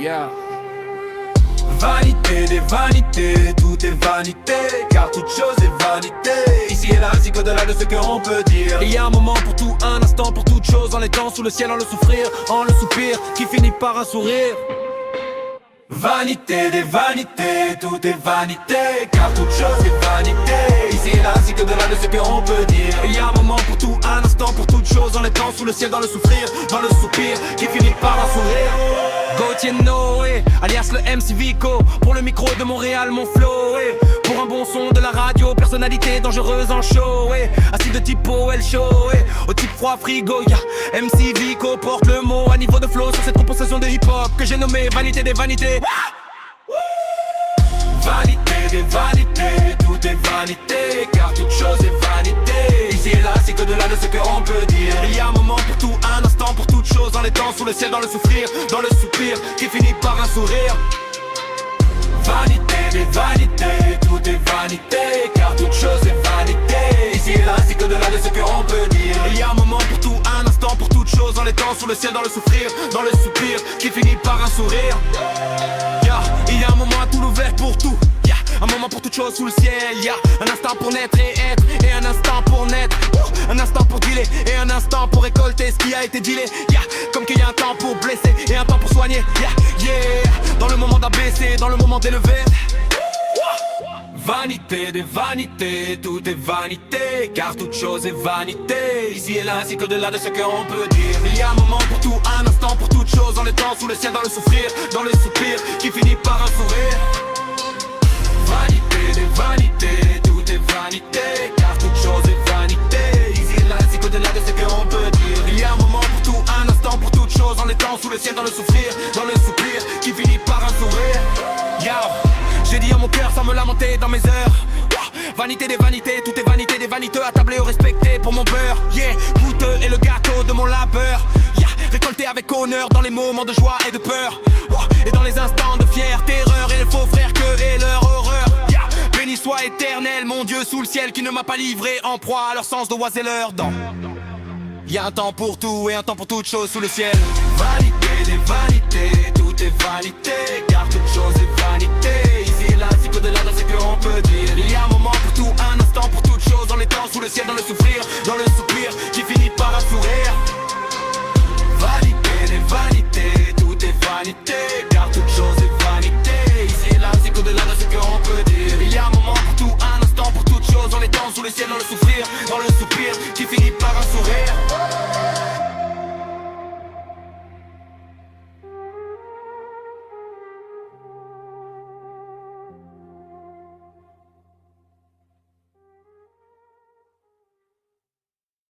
Yeah. Vanité des vanités, tout est vanité, car toute chose est vanité. Ici et là, ainsi qu'au-delà de ce qu'on peut dire. Il y a un moment pour tout, un instant pour toute chose. En l'étant sous le ciel, en le souffrir, en le soupir, qui finit par un sourire. Vanité des vanités, tout est vanité, car toute chose est vanité. Ici et là, ainsi qu'au-delà de ce qu'on peut dire. Il y a un moment pour tout, un instant pour toute chose. En l'étant sous le ciel, dans le souffrir, dans le soupir, qui finit par un sourire. Gauthier Noé, alias le MC Vico. Pour le micro de Montréal, mon flow, pour un bon son de la radio, personnalité dangereuse en show, assis de typo, elle show, au type froid frigo, MC Vico porte le mot à niveau de flow sur cette composition de hip-hop que j'ai nommé Vanité des vanités. Vanité des vanités, tout est vanité, car toute chose est vanité. Ici et là, c'est qu'au-delà de ce qu'on peut dire. Il y a un moment pour tout, un instant pour toute chose. En l'étant sous le ciel, dans le souffrir, dans le soupir, qui finit par un sourire. Vanité des vanités, tout est vanité, car toute chose est vanité. Ici et là, c'est qu'au-delà de ce qu'on peut dire. Il y a un moment pour tout, un instant pour toute chose. En l'étant sous le ciel, dans le souffrir, dans le soupir, qui finit par un sourire. Il y a un moment à tout l'ouvert pour tout. Un moment pour toute chose sous le ciel, un instant pour naître et être, et un instant pour naître, un instant pour dealer, et un instant pour récolter ce qui a été dealé, comme qu'il y a un temps pour blesser, et un temps pour soigner, dans le moment d'abaisser, dans le moment d'élever. Vanité des vanités, tout est vanité, car toute chose est vanité. Ici et là, ainsi qu'au-delà de ce qu'on peut dire. Il y a un moment pour tout, un instant pour toute chose. En étant sous le ciel, dans le souffrir, dans le soupir, qui finit par un sourire. Vanité des vanités, tout est vanité, car toute chose est vanité. Ici et là, ainsi qu'au-delà de ce qu'on peut dire. Il y a un moment pour tout, un instant pour toute chose. En étant sous le ciel, dans le souffrir, dans le soupir, qui finit par un sourire. J'ai dit à mon cœur sans me lamenter dans mes heures. Vanité des vanités, tout est vanité des vaniteux, attablé ou respecté pour mon beurre. Coûteux est le gâteau de mon labeur. Récolté avec honneur dans les moments de joie et de peur. Et dans les instants de fière terreur et les faux frères que est leur horreur. Béni soit éternel mon Dieu sous le ciel qui ne m'a pas livré en proie à leur sens de oiseleur. Il y a un temps pour tout et un temps pour toute chose sous le ciel. Vanité des vanités, tout est vanité, car toute chose est vanité. Ici et là, c'est qu'au-delà de ce qu'on peut dire. Il y a un moment pour tout, un instant pour toute chose. En étant sous le ciel, dans le souffrir, dans le soupir, qui finit par un sourire. Vanité des vanités, tout est vanité, car toute chose est vanité. Ici et là, c'est qu'au-delà de ce qu'on peut dire. Il y a un moment pour tout, un instant pour toute chose. En étant sous le ciel, dans le souffrir, dans le soupir, qui finit par un sourire.